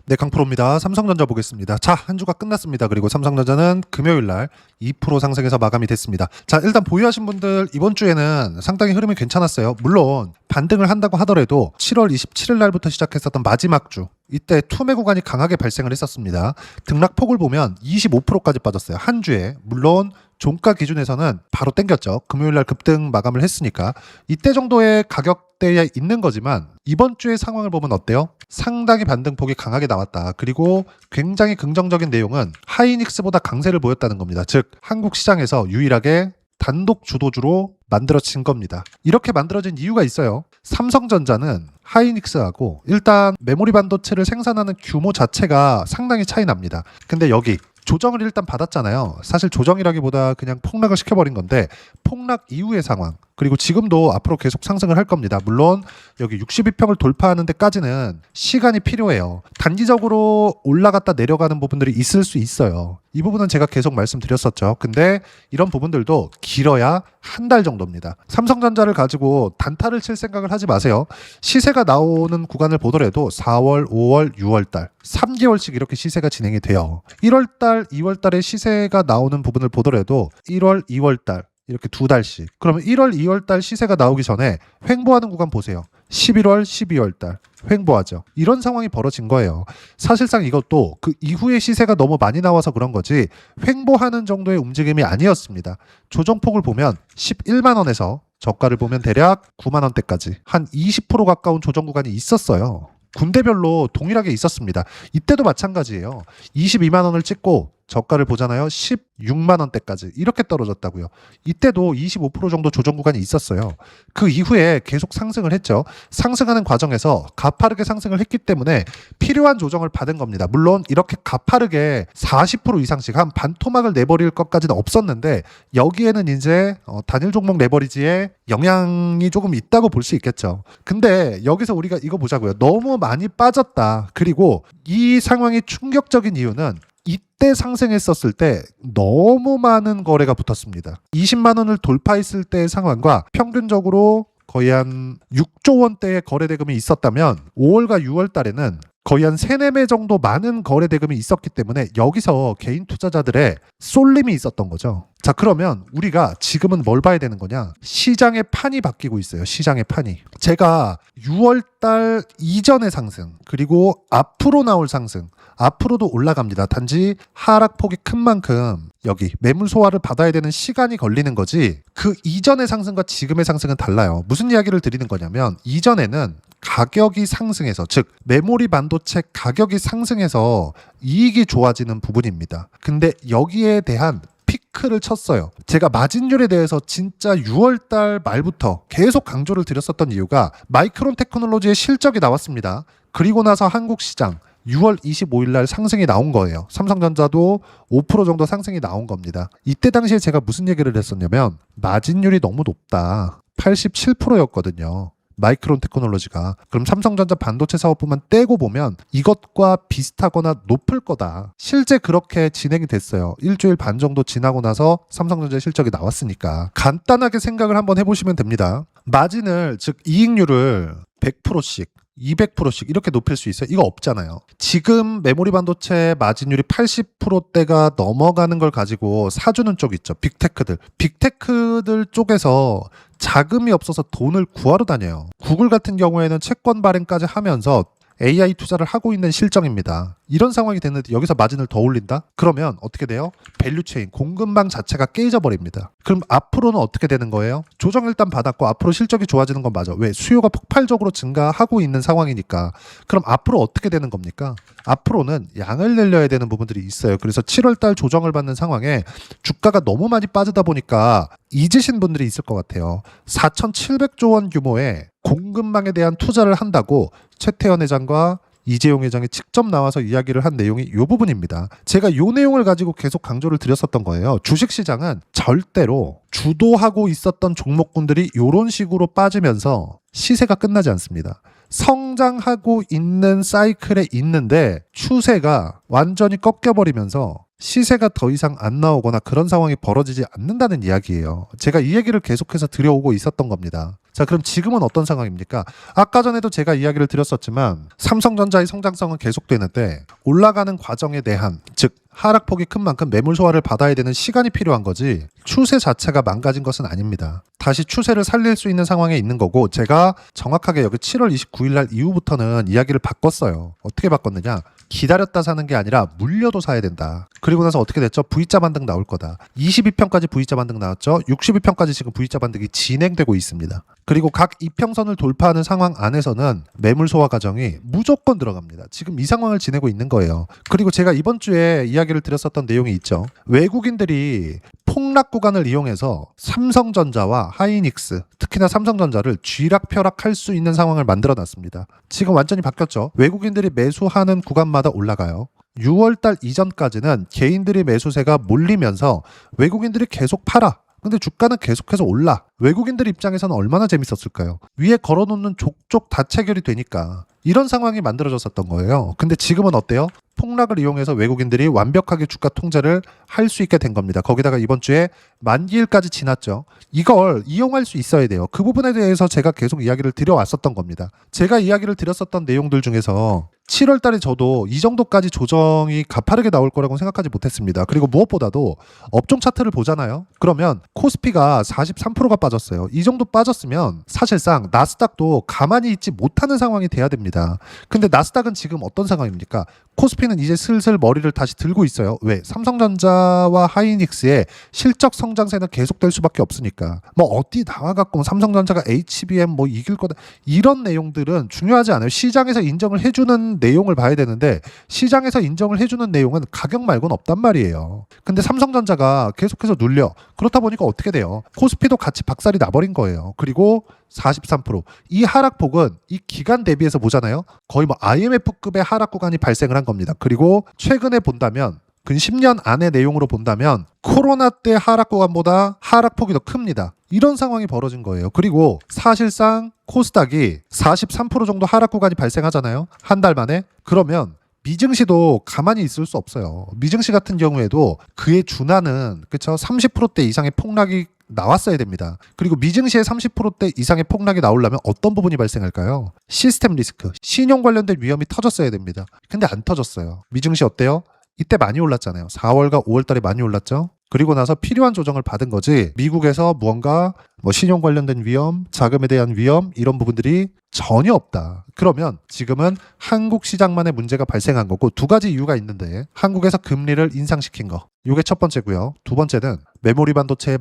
네, 강프로입니다. 삼성전자 보겠습니다. 자, 한 주가 끝났습니다. 그리고 삼성전자는 금요일 날 2% 상승해서 마감이 됐습니다. 자, 일단 보유하신 분들 이번 주에는 상당히 흐름이 괜찮았어요. 물론 반등을 한다고 하더라도 7월 27일 날부터 시작했었던 마지막 주, 이때 투매 구간이 강하게 발생을 했었습니다. 등락폭을 보면 25%까지 빠졌어요. 한 주에. 물론 종가 기준에서는 바로 땡겼죠. 금요일날 급등 마감을 했으니까 이때 정도의 가격대에 있는 거지만 이번 주의 상황을 보면 어때요? 상당히 반등폭이 강하게 나왔다. 그리고 굉장히 긍정적인 내용은 하이닉스보다 강세를 보였다는 겁니다. 즉 한국 시장에서 유일하게 단독 주도주로 만들어진 겁니다. 이렇게 만들어진 이유가 있어요. 삼성전자는 하이닉스하고 일단 메모리 반도체를 생산하는 규모 자체가 상당히 차이 납니다. 근데 여기 조정을 일단 받았잖아요. 사실 조정이라기보다 그냥 폭락을 시켜버린 건데 폭락 이후의 상황, 그리고 지금도 앞으로 계속 상승을 할 겁니다. 물론 여기 62평을 돌파하는 데까지는 시간이 필요해요. 단기적으로 올라갔다 내려가는 부분들이 있을 수 있어요. 이 부분은 제가 계속 말씀드렸었죠. 근데 이런 부분들도 길어야 한 달 정도입니다. 삼성전자를 가지고 단타를 칠 생각을 하지 마세요. 시세가 나오는 구간을 보더라도 4월, 5월, 6월달 3개월씩 이렇게 시세가 진행이 돼요. 1월달, 2월달에 시세가 나오는 부분을 보더라도 1월, 2월달 이렇게 두 달씩. 그러면 1월, 2월 달 시세가 나오기 전에 횡보하는 구간 보세요. 11월, 12월 달 횡보하죠. 이런 상황이 벌어진 거예요. 사실상 이것도 그 이후에 시세가 너무 많이 나와서 그런 거지 횡보하는 정도의 움직임이 아니었습니다. 조정폭을 보면 11만 원에서 저가를 보면 대략 9만 원대까지 한 20% 가까운 조정 구간이 있었어요. 군대별로 동일하게 있었습니다. 이때도 마찬가지예요. 22만 원을 찍고 저가를 보잖아요. 16만 원대까지 이렇게 떨어졌다고요. 이때도 25% 정도 조정 구간이 있었어요. 그 이후에 계속 상승을 했죠. 상승하는 과정에서 가파르게 상승을 했기 때문에 필요한 조정을 받은 겁니다. 물론 이렇게 가파르게 40% 이상씩 한 반토막을 내버릴 것까지는 없었는데 여기에는 이제 단일 종목 레버리지에 영향이 조금 있다고 볼 수 있겠죠. 근데 여기서 우리가 이거 보자고요. 너무 많이 빠졌다. 그리고 이 상황이 충격적인 이유는 이때 상승했었을 때 너무 많은 거래가 붙었습니다. 20만 원을 돌파했을 때의 상황과 평균적으로 거의 한 6조 원대의 거래 대금이 있었다면 5월과 6월 달에는 거의 한 3, 4배 정도 많은 거래 대금이 있었기 때문에 여기서 개인 투자자들의 쏠림이 있었던 거죠. 자, 그러면 우리가 지금은 뭘 봐야 되는 거냐? 시장의 판이 바뀌고 있어요. 시장의 판이. 제가 6월 달 이전의 상승, 그리고 앞으로 나올 상승, 앞으로도 올라갑니다. 단지 하락폭이 큰 만큼 여기 매물 소화를 받아야 되는 시간이 걸리는 거지 그 이전의 상승과 지금의 상승은 달라요. 무슨 이야기를 드리는 거냐면 이전에는 가격이 상승해서, 즉 메모리 반도체 가격이 상승해서 이익이 좋아지는 부분입니다. 근데 여기에 대한 피크를 쳤어요. 제가 마진율에 대해서 진짜 6월달 말부터 계속 강조를 드렸었던 이유가 마이크론 테크놀로지의 실적이 나왔습니다. 그리고 나서 한국 시장 6월 25일 날 상승이 나온 거예요. 삼성전자도 5% 정도 상승이 나온 겁니다. 이때 당시에 제가 무슨 얘기를 했었냐면 마진율이 너무 높다. 87%였거든요. 마이크론 테크놀로지가. 그럼 삼성전자 반도체 사업부만 떼고 보면 이것과 비슷하거나 높을 거다. 실제 그렇게 진행이 됐어요. 일주일 반 정도 지나고 나서 삼성전자 실적이 나왔으니까. 간단하게 생각을 한번 해보시면 됩니다. 마진을, 즉 이익률을 100%씩 200%씩 이렇게 높일 수 있어요? 이거 없잖아요. 지금 메모리 반도체 마진율이 80%대가 넘어가는 걸 가지고 사주는 쪽 있죠. 빅테크들. 빅테크들 쪽에서 자금이 없어서 돈을 구하러 다녀요. 구글 같은 경우에는 채권 발행까지 하면서 AI 투자를 하고 있는 실정입니다. 이런 상황이 됐는데 여기서 마진을 더 올린다? 그러면 어떻게 돼요? 밸류체인, 공급망 자체가 깨져 버립니다. 그럼 앞으로는 어떻게 되는 거예요? 조정 일단 받았고 앞으로 실적이 좋아지는 건 맞아. 왜? 수요가 폭발적으로 증가하고 있는 상황이니까. 그럼 앞으로 어떻게 되는 겁니까? 앞으로는 양을 늘려야 되는 부분들이 있어요. 그래서 7월달 조정을 받는 상황에 주가가 너무 많이 빠지다 보니까 잊으신 분들이 있을 것 같아요. 4,700조 원 규모의 공급망에 대한 투자를 한다고 최태원 회장과 이재용 회장이 직접 나와서 이야기를 한 내용이 이 부분입니다. 제가 이 내용을 가지고 계속 강조를 드렸었던 거예요. 주식시장은 절대로 주도하고 있었던 종목군들이 이런 식으로 빠지면서 시세가 끝나지 않습니다. 성장하고 있는 사이클에 있는데 추세가 완전히 꺾여버리면서 시세가 더 이상 안 나오거나 그런 상황이 벌어지지 않는다는 이야기예요. 제가 이 얘기를 계속해서 들여오고 있었던 겁니다. 자, 그럼 지금은 어떤 상황입니까? 아까 전에도 제가 이야기를 드렸었지만 삼성전자의 성장성은 계속되는데 올라가는 과정에 대한, 즉 하락폭이 큰 만큼 매물 소화를 받아야 되는 시간이 필요한 거지 추세 자체가 망가진 것은 아닙니다. 다시 추세를 살릴 수 있는 상황에 있는 거고, 제가 정확하게 여기 7월 29일 날 이후부터는 이야기를 바꿨어요. 어떻게 바꿨느냐? 기다렸다 사는 게 아니라 물려도 사야 된다. 그리고 나서 어떻게 됐죠? V자 반등 나올 거다. 22평까지 V자 반등 나왔죠. 62평까지 지금 V자 반등이 진행되고 있습니다. 그리고 각 이평선을 돌파하는 상황 안에서는 매물 소화 과정이 무조건 들어갑니다. 지금 이 상황을 지내고 있는 거예요. 그리고 제가 이번 주에 이야기를 드렸었던 내용이 있죠. 외국인들이 폭락 구간을 이용해서 삼성전자와 하이닉스, 특히나 삼성전자를 쥐락펴락할 수 있는 상황을 만들어 놨습니다. 지금 완전히 바뀌었죠. 외국인들이 매수하는 구간마다 올라가요. 6월달 이전까지는 개인들이 매수세가 몰리면서 외국인들이 계속 팔아. 근데 주가는 계속해서 올라. 외국인들 입장에서는 얼마나 재밌었을까요? 위에 걸어놓는 족족 다 체결이 되니까 이런 상황이 만들어졌었던 거예요. 근데 지금은 어때요? 폭락을 이용해서 외국인들이 완벽하게 주가 통제를 할 수 있게 된 겁니다. 거기다가 이번 주에 만기일까지 지났죠. 이걸 이용할 수 있어야 돼요. 그 부분에 대해서 제가 계속 이야기를 드려왔었던 겁니다. 제가 이야기를 드렸었던 내용들 중에서 7월 달에 저도 이 정도까지 조정이 가파르게 나올 거라고 생각하지 못했습니다. 그리고 무엇보다도 업종 차트를 보잖아요. 그러면 코스피가 43%가 빠졌어요. 이 정도 빠졌으면 사실상 나스닥도 가만히 있지 못하는 상황이 돼야 됩니다. 근데 나스닥은 지금 어떤 상황입니까? 코스피는 이제 슬슬 머리를 다시 들고 있어요. 왜? 삼성전자와 하이닉스의 실적 성장세는 계속될 수밖에 없으니까. 뭐 어디 나와갖고 삼성전자가 HBM 뭐 이길 거다 이런 내용들은 중요하지 않아요. 시장에서 인정을 해주는 내용을 봐야 되는데 시장에서 인정을 해주는 내용은 가격 말고는 없단 말이에요. 근데 삼성전자가 계속해서 눌려. 그렇다 보니까 어떻게 돼요? 코스피도 같이 박살이 나버린 거예요. 그리고 43%. 이 하락폭은 이 기간 대비해서 보잖아요. 거의 뭐 IMF급의 하락 구간이 발생을 한 겁니다. 그리고 최근에 본다면 근 10년 안의 내용으로 본다면 코로나 때 하락 구간보다 하락폭이 더 큽니다. 이런 상황이 벌어진 거예요. 그리고 사실상 코스닥이 43% 정도 하락 구간이 발생하잖아요. 한 달 만에. 그러면 미증시도 가만히 있을 수 없어요. 미증시 같은 경우에도 그에 준하는 그쵸 30%대 이상의 폭락이 나왔어야 됩니다. 그리고 미증시의 30%대 이상의 폭락이 나오려면 어떤 부분이 발생할까요? 시스템 리스크, 신용 관련된 위험이 터졌어야 됩니다. 근데 안 터졌어요. 미증시 어때요? 이때 많이 올랐잖아요. 4월과 5월 달에 많이 올랐죠. 그리고 나서 필요한 조정을 받은 거지 미국에서 무언가 뭐 신용 관련된 위험, 자금에 대한 위험 이런 부분들이 전혀 없다. 그러면 지금은 한국 시장만의 문제가 발생한 거고 두 가지 이유가 있는데 한국에서 금리를 인상시킨 거. 이게 첫 번째고요. 두 번째는 메모리 반도체의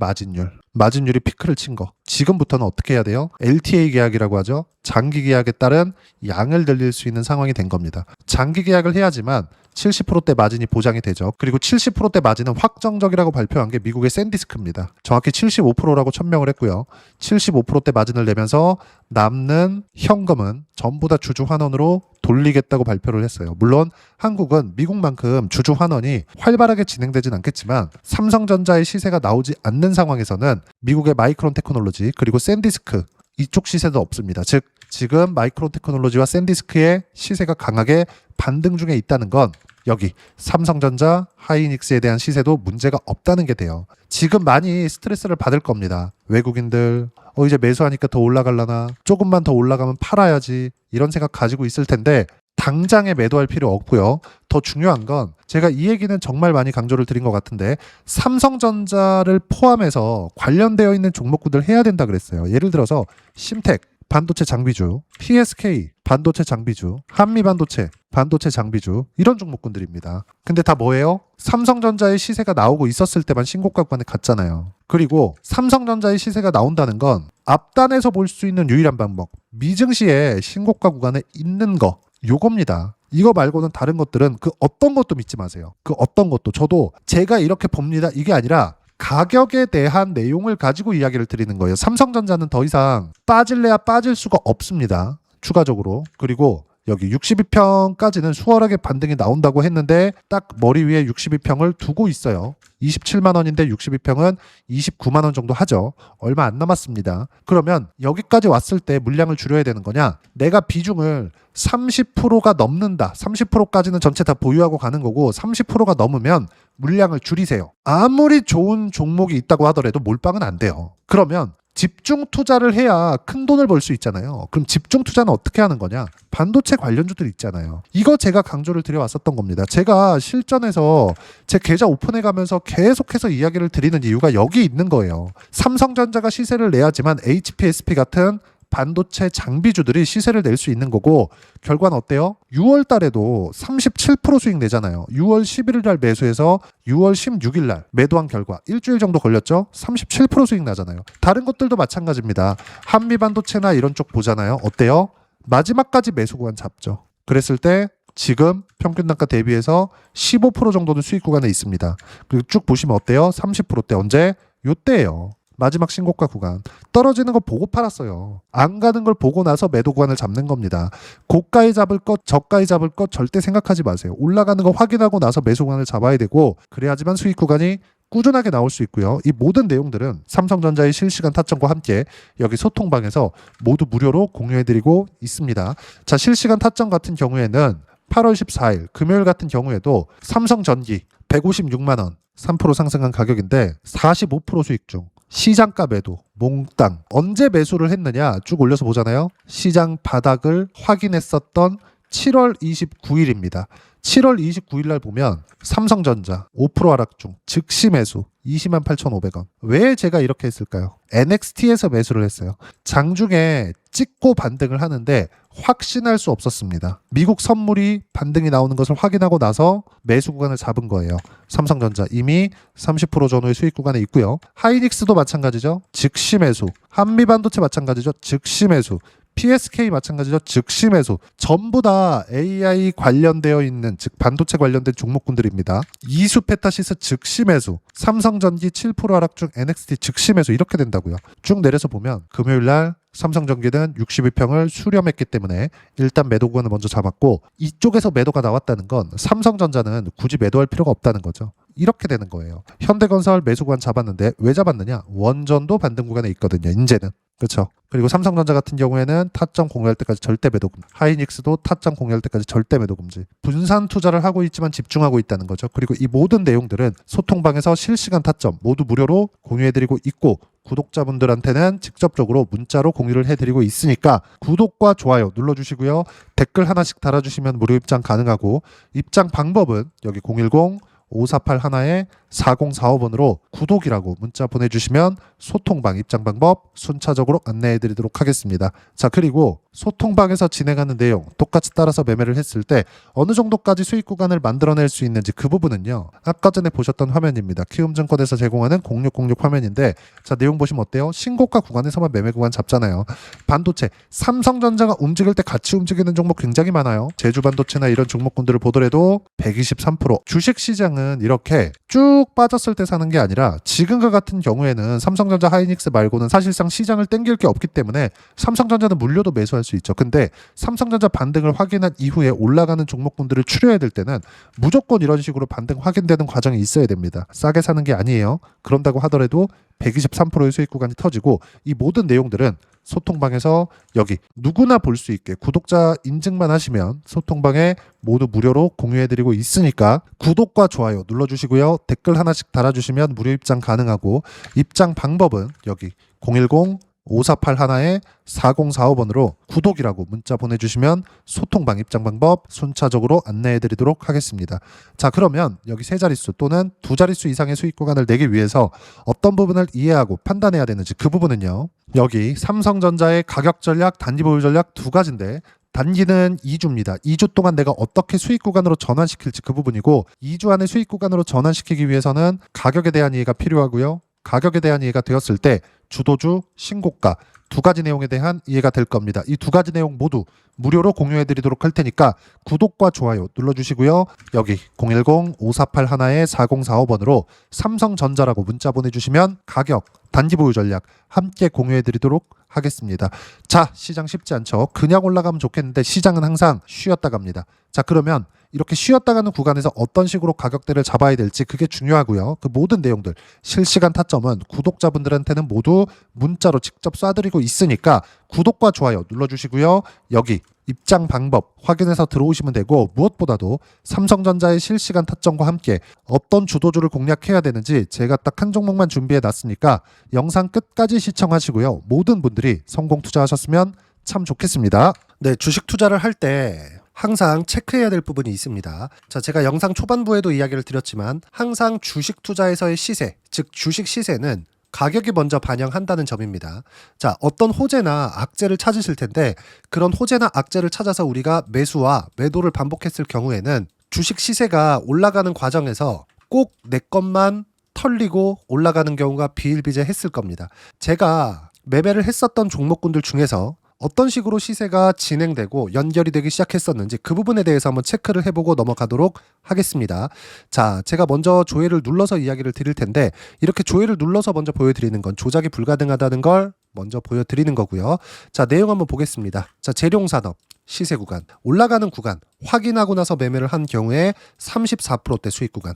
마진율이 피크를 친 거. 지금부터는 어떻게 해야 돼요? LTA 계약이라고 하죠. 장기 계약에 따른 양을 늘릴 수 있는 상황이 된 겁니다. 장기 계약을 해야지만 70%대 마진이 보장이 되죠. 그리고 70%대 마진은 확정적이라고 발표한 게 미국의 샌디스크입니다. 정확히 75%라고 천명을 했고요. 75%대 마진을 내면서 남는 현금은 전부 다 주주 환원으로 돌리겠다고 발표를 했어요. 물론 한국은 미국만큼 주주 환원이 활발하게 진행되진 않겠지만 삼성전자의 시세가 나오지 않는 상황에서는 미국의 마이크론 테크놀로지 그리고 샌디스크 이쪽 시세도 없습니다. 즉 지금 마이크론 테크놀로지와 샌디스크의 시세가 강하게 반등 중에 있다는 건 여기 삼성전자, 하이닉스에 대한 시세도 문제가 없다는 게 돼요. 지금 많이 스트레스를 받을 겁니다. 외국인들 이제 매수하니까 더 올라갈라나 조금만 더 올라가면 팔아야지 이런 생각 가지고 있을 텐데 당장에 매도할 필요 없고요. 더 중요한 건 제가 이 얘기는 정말 많이 강조를 드린 것 같은데 삼성전자를 포함해서 관련되어 있는 종목군들 해야 된다 그랬어요. 예를 들어서 심텍 반도체 장비주, PSK 반도체 장비주, 한미반도체 반도체 장비주 이런 종목군들입니다. 근데 다 뭐예요? 삼성전자의 시세가 나오고 있었을 때만 신고가 구간에 갔잖아요. 그리고 삼성전자의 시세가 나온다는 건 앞단에서 볼 수 있는 유일한 방법 미증시의 신고가 구간에 있는 거 요겁니다. 이거 말고는 다른 것들은 그 어떤 것도 믿지 마세요. 그 어떤 것도 저도 제가 이렇게 봅니다 이게 아니라 가격에 대한 내용을 가지고 이야기를 드리는 거예요. 삼성전자는 더 이상 빠질래야 빠질 수가 없습니다. 추가적으로. 그리고 여기 62평까지는 수월하게 반등이 나온다고 했는데 딱 머리 위에 62평을 두고 있어요. 27만 원인데 62평은 29만 원 정도 하죠. 얼마 안 남았습니다. 그러면 여기까지 왔을 때 물량을 줄여야 되는 거냐? 내가 비중을 30%가 넘는다. 30%까지는 전체 다 보유하고 가는 거고 30%가 넘으면 물량을 줄이세요. 아무리 좋은 종목이 있다고 하더라도 몰빵은 안 돼요. 그러면 집중 투자를 해야 큰 돈을 벌 수 있잖아요. 그럼 집중 투자는 어떻게 하는 거냐? 반도체 관련주들 있잖아요. 이거 제가 강조를 드려왔었던 겁니다. 제가 실전에서 제 계좌 오픈해 가면서 계속해서 이야기를 드리는 이유가 여기 있는 거예요. 삼성전자가 시세를 내야지만 HPSP 같은 반도체 장비주들이 시세를 낼 수 있는 거고, 결과는 어때요? 6월 달에도 37% 수익 내잖아요. 6월 11일 날 매수해서 6월 16일 날 매도한 결과 일주일 정도 걸렸죠? 37% 수익 나잖아요. 다른 것들도 마찬가지입니다. 한미 반도체나 이런 쪽 보잖아요. 어때요? 마지막까지 매수 구간 잡죠. 그랬을 때 지금 평균 단가 대비해서 15% 정도는 수익 구간에 있습니다. 그리고 쭉 보시면 어때요? 30%대 언제? 요때예요. 마지막 신고가 구간. 떨어지는 거 보고 팔았어요. 안 가는 걸 보고 나서 매도 구간을 잡는 겁니다. 고가에 잡을 것, 저가에 잡을 것 절대 생각하지 마세요. 올라가는 거 확인하고 나서 매수 구간을 잡아야 되고, 그래야지만 수익 구간이 꾸준하게 나올 수 있고요. 이 모든 내용들은 삼성전자의 실시간 타점과 함께 여기 소통방에서 모두 무료로 공유해드리고 있습니다. 자, 실시간 타점 같은 경우에는 8월 14일 금요일 같은 경우에도 삼성전기 156만 원 3% 상승한 가격인데 45% 수익 중. 시장가 매도, 몽땅. 언제 매수를 했느냐 쭉 올려서 보잖아요. 시장 바닥을 확인했었던 7월 29일입니다. 7월 29일 날 보면 삼성전자 5% 하락 중 즉시 매수 208,500원. 왜 제가 이렇게 했을까요? NXT에서 매수를 했어요. 장중에 찍고 반등을 하는데 확신할 수 없었습니다. 미국 선물이 반등이 나오는 것을 확인하고 나서 매수 구간을 잡은 거예요. 삼성전자 이미 30% 전후의 수익 구간에 있고요. 하이닉스도 마찬가지죠. 즉시 매수. 한미반도체 마찬가지죠. 즉시 매수. PSK 마찬가지죠. 즉시 매수. 전부 다 AI 관련되어 있는, 즉 반도체 관련된 종목군들입니다. 이수페타시스 즉시 매수. 삼성전기 7% 하락 중 NXT 즉시 매수. 이렇게 된다고요. 쭉 내려서 보면 금요일 날 삼성전기는 62평을 수렴했기 때문에 일단 매도 구간을 먼저 잡았고, 이쪽에서 매도가 나왔다는 건 삼성전자는 굳이 매도할 필요가 없다는 거죠. 이렇게 되는 거예요. 현대건설 매수 구간 잡았는데 왜 잡았느냐? 원전도 반등 구간에 있거든요. 이제는. 그렇죠. 그리고 삼성전자 같은 경우에는 타점 공유할 때까지 절대 매도 금지. 하이닉스도 타점 공유할 때까지 절대 매도 금지. 분산 투자를 하고 있지만 집중하고 있다는 거죠. 그리고 이 모든 내용들은 소통방에서 실시간 타점 모두 무료로 공유해드리고 있고, 구독자분들한테는 직접적으로 문자로 공유를 해드리고 있으니까 구독과 좋아요 눌러주시고요. 댓글 하나씩 달아주시면 무료 입장 가능하고, 입장 방법은 여기 010-548-4045번으로 구독이라고 문자 보내주시면 소통방 입장 방법 순차적으로 안내해드리도록 하겠습니다. 자, 그리고 소통방에서 진행하는 내용 똑같이 따라서 매매를 했을 때 어느 정도까지 수익 구간을 만들어낼 수 있는지 그 부분은요, 아까 전에 보셨던 화면입니다. 키움증권에서 제공하는 0606 화면인데, 자, 내용 보시면 어때요? 신고가 구간에서만 매매 구간 잡잖아요. 반도체 삼성전자가 움직일 때 같이 움직이는 종목 굉장히 많아요. 제주반도체나 이런 종목군들을 보더라도 123%. 주식시장은 이렇게 쭉 빠졌을 때 사는 게 아니라 지금과 같은 경우에는 삼성전자, 하이닉스 말고는 사실상 시장을 땡길 게 없기 때문에 삼성전자는 물려도 매수할 수 있죠. 근데 삼성전자 반등을 확인한 이후에 올라가는 종목군들을 추려야 될 때는 무조건 이런 식으로 반등 확인되는 과정이 있어야 됩니다. 싸게 사는 게 아니에요. 그런다고 하더라도 123%의 수익 구간이 터지고, 이 모든 내용들은 소통방에서 여기 누구나 볼 수 있게 구독자 인증만 하시면 소통방에 모두 무료로 공유해드리고 있으니까 구독과 좋아요 눌러주시고요. 댓글 하나씩 달아주시면 무료 입장 가능하고, 입장 방법은 여기 010-548-4045번으로 구독이라고 문자 보내주시면 소통방 입장 방법 순차적으로 안내해드리도록 하겠습니다. 자, 그러면 여기 세 자릿수 또는 두 자릿수 이상의 수익 구간을 내기 위해서 어떤 부분을 이해하고 판단해야 되는지, 그 부분은요, 여기 삼성전자의 가격 전략, 단기 보유 전략 두 가지인데, 단기는 2주입니다. 2주 동안 내가 어떻게 수익 구간으로 전환시킬지 그 부분이고, 2주 안에 수익 구간으로 전환시키기 위해서는 가격에 대한 이해가 필요하고요. 가격에 대한 이해가 되었을 때 주도주, 신고가 두 가지 내용에 대한 이해가 될 겁니다. 이 두 가지 내용 모두 무료로 공유해드리도록 할 테니까 구독과 좋아요 눌러주시고요. 여기 010-548-4045번으로 삼성전자라고 문자 보내주시면 가격, 단기 보유 전략 함께 공유해드리도록 하겠습니다. 자, 시장 쉽지 않죠. 그냥 올라가면 좋겠는데 시장은 항상 쉬었다 갑니다. 자, 그러면 이렇게 쉬었다 가는 구간에서 어떤 식으로 가격대를 잡아야 될지 그게 중요하고요. 그 모든 내용들 실시간 타점은 구독자분들한테는 모두 문자로 직접 쏴드리고 있으니까 구독과 좋아요 눌러주시고요. 여기 입장 방법 확인해서 들어오시면 되고, 무엇보다도 삼성전자의 실시간 타점과 함께 어떤 주도주를 공략해야 되는지 제가 딱 한 종목만 준비해 놨으니까 영상 끝까지 시청하시고요. 모든 분들이 성공 투자하셨으면 참 좋겠습니다. 네, 주식 투자를 할 때 항상 체크해야 될 부분이 있습니다. 자, 제가 영상 초반부에도 이야기를 드렸지만 항상 주식 투자에서의 시세, 즉 주식 시세는 가격이 먼저 반영한다는 점입니다. 자, 어떤 호재나 악재를 찾으실 텐데 그런 호재나 악재를 찾아서 우리가 매수와 매도를 반복했을 경우에는 주식 시세가 올라가는 과정에서 꼭 내 것만 털리고 올라가는 경우가 비일비재했을 겁니다. 제가 매매를 했었던 종목군들 중에서 어떤 식으로 시세가 진행되고 연결이 되기 시작했었는지 그 부분에 대해서 한번 체크를 해보고 넘어가도록 하겠습니다. 자, 제가 먼저 조회를 눌러서 이야기를 드릴 텐데 이렇게 조회를 눌러서 먼저 보여드리는 건 조작이 불가능하다는 걸 먼저 보여드리는 거고요. 자, 내용 한번 보겠습니다. 자, 재룡산업 시세 구간, 올라가는 구간 확인하고 나서 매매를 한 경우에 34%대 수익 구간.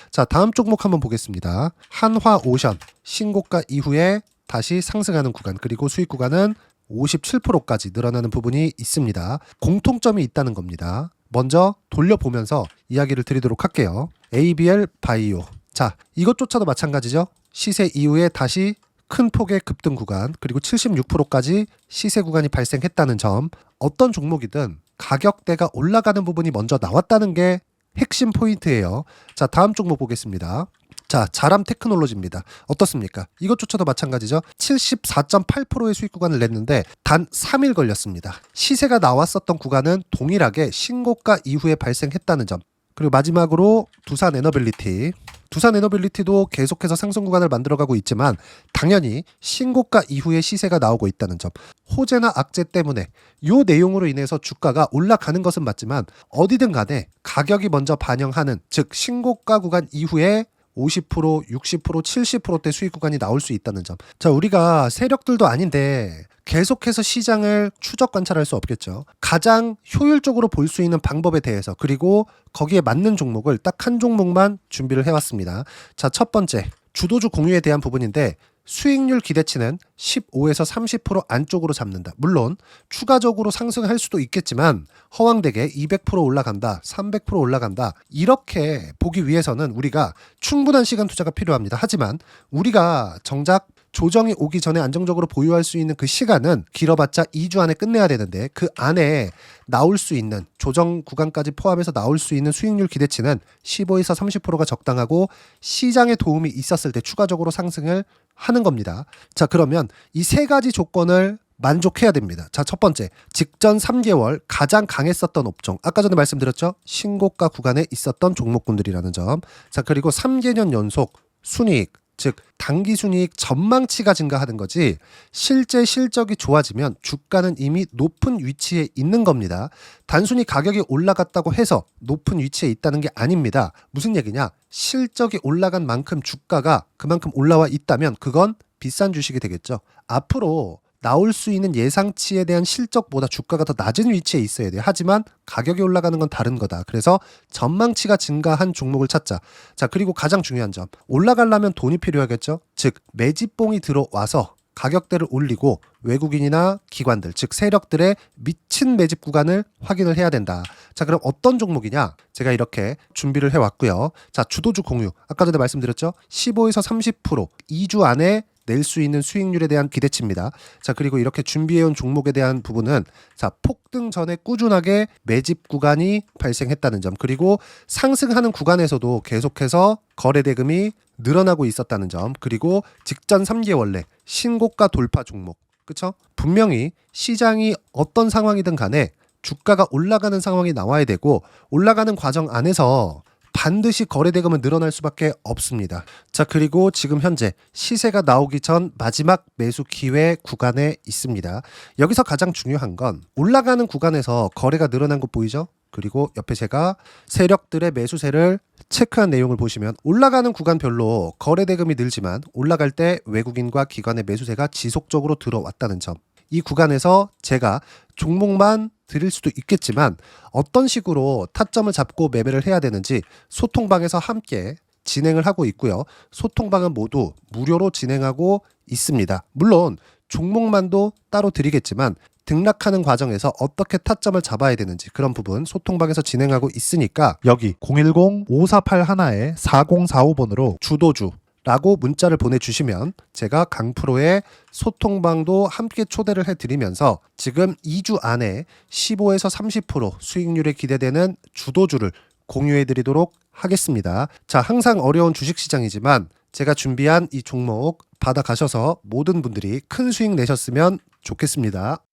자, 다음 종목 한번 보겠습니다. 한화오션 신고가 이후에 다시 상승하는 구간, 그리고 수익 구간은 57%까지 늘어나는 부분이 있습니다. 공통점이 있다는 겁니다. 먼저 돌려보면서 이야기를 드리도록 할게요. ABL 바이오. 자, 이것조차도 마찬가지죠. 시세 이후에 다시 큰 폭의 급등 구간, 그리고 76%까지 시세 구간이 발생했다는 점. 어떤 종목이든 가격대가 올라가는 부분이 먼저 나왔다는 게 핵심 포인트예요. 자, 다음 종목 보겠습니다. 자, 자람 테크놀로지입니다. 어떻습니까? 이것조차도 마찬가지죠. 74.8%의 수익 구간을 냈는데 단 3일 걸렸습니다. 시세가 나왔었던 구간은 동일하게 신고가 이후에 발생했다는 점. 그리고 마지막으로 두산 에너빌리티. 두산 에너빌리티도 계속해서 상승 구간을 만들어가고 있지만 당연히 신고가 이후에 시세가 나오고 있다는 점. 호재나 악재 때문에 이 내용으로 인해서 주가가 올라가는 것은 맞지만 어디든 간에 가격이 먼저 반영하는, 즉 신고가 구간 이후에 50%, 60%, 70%대 수익 구간이 나올 수 있다는 점. 자, 우리가 세력들도 아닌데 계속해서 시장을 추적 관찰할 수 없겠죠. 가장 효율적으로 볼 수 있는 방법에 대해서, 그리고 거기에 맞는 종목을 딱 한 종목만 준비를 해왔습니다. 자, 첫 번째 주도주 공유에 대한 부분인데 수익률 기대치는 15에서 30% 안쪽으로 잡는다. 물론 추가적으로 상승할 수도 있겠지만 허황되게 200% 올라간다, 300% 올라간다, 이렇게 보기 위해서는 우리가 충분한 시간 투자가 필요합니다. 하지만 우리가 정작 조정이 오기 전에 안정적으로 보유할 수 있는 그 시간은 길어봤자 2주 안에 끝내야 되는데 그 안에 나올 수 있는, 조정 구간까지 포함해서 나올 수 있는 수익률 기대치는 15에서 30%가 적당하고 시장에 도움이 있었을 때 추가적으로 상승을 하는 겁니다. 자, 그러면 이 세 가지 조건을 만족해야 됩니다. 자, 첫 번째, 직전 3개월 가장 강했었던 업종. 아까 전에 말씀드렸죠? 신고가 구간에 있었던 종목군들이라는 점. 자, 그리고 3개년 연속 순이익, 즉 단기 순이익 전망치가 증가하는 거지 실제 실적이 좋아지면 주가는 이미 높은 위치에 있는 겁니다. 단순히 가격이 올라갔다고 해서 높은 위치에 있다는 게 아닙니다. 무슨 얘기냐? 실적이 올라간 만큼 주가가 그만큼 올라와 있다면 그건 비싼 주식이 되겠죠. 앞으로 나올 수 있는 예상치에 대한 실적보다 주가가 더 낮은 위치에 있어야 돼요. 하지만 가격이 올라가는 건 다른 거다. 그래서 전망치가 증가한 종목을 찾자. 자, 그리고 가장 중요한 점. 올라가려면 돈이 필요하겠죠. 즉 매집봉이 들어와서 가격대를 올리고 외국인이나 기관들, 즉 세력들의 미친 매집 구간을 확인을 해야 된다. 자, 그럼 어떤 종목이냐? 제가 이렇게 준비를 해왔고요. 자, 주도주 공유. 아까 전에 말씀드렸죠. 15에서 30% 2주 안에 낼 수 있는 수익률에 대한 기대치입니다. 자, 그리고 이렇게 준비해온 종목에 대한 부분은 자, 폭등 전에 꾸준하게 매집 구간이 발생했다는 점, 그리고 상승하는 구간에서도 계속해서 거래 대금이 늘어나고 있었다는 점, 그리고 직전 3개월 내 신고가 돌파 종목. 그쵸? 분명히 시장이 어떤 상황이든 간에 주가가 올라가는 상황이 나와야 되고 올라가는 과정 안에서 반드시 거래 대금은 늘어날 수밖에 없습니다. 자, 그리고 지금 현재 시세가 나오기 전 마지막 매수 기회 구간에 있습니다. 여기서 가장 중요한 건 올라가는 구간에서 거래가 늘어난 거 보이죠? 그리고 옆에 제가 세력들의 매수세를 체크한 내용을 보시면 올라가는 구간별로 거래 대금이 늘지만 올라갈 때 외국인과 기관의 매수세가 지속적으로 들어왔다는 점. 이 구간에서 제가 종목만 드릴 수도 있겠지만 어떤 식으로 타점을 잡고 매매를 해야 되는지 소통방에서 함께 진행을 하고 있고요. 소통방은 모두 무료로 진행하고 있습니다. 물론 종목만도 따로 드리겠지만 등락하는 과정에서 어떻게 타점을 잡아야 되는지 그런 부분 소통방에서 진행하고 있으니까 여기 010-5481-4045번으로 주도주라고 문자를 보내주시면 제가 강프로의 소통방도 함께 초대를 해드리면서 지금 2주 안에 15에서 30% 수익률이 기대되는 주도주를 공유해드리도록 하겠습니다. 자, 항상 어려운 주식시장이지만 제가 준비한 이 종목 받아가셔서 모든 분들이 큰 수익 내셨으면 좋겠습니다.